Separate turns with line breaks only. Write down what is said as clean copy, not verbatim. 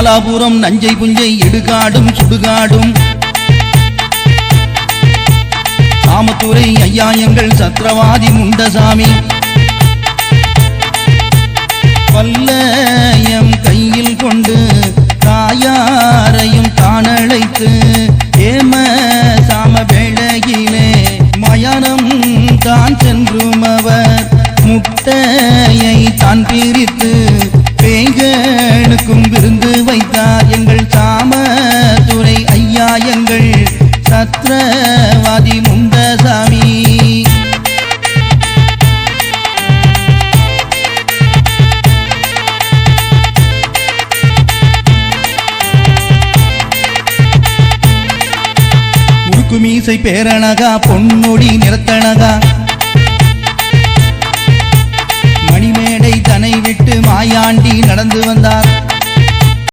நாலாபுரம் நஞ்சை புஞ்சை இடுகாடும் சுடுகாடும் சாமத்துறை ஐயா எங்கள் சத்ரவாதி முண்டசாமி வல்லயம் கையில் கொண்டு தாயாரையும் தானழைத்து ஏம சாம வேளையிலே மயானம் தான் சென்றும் அவர் முட்டையை தான் பிரித்து பேய்களுக்கும் விருந்து வைத்தார் எங்கள் சாமத்துறை ஐயா எங்கள் சத்ரவாதி முண்டசாமி மீசை பேரணகா பொன்முடி நிறத்தனகா மணிமேடை தனை விட்டு மாயாண்டி நடந்து வந்தார்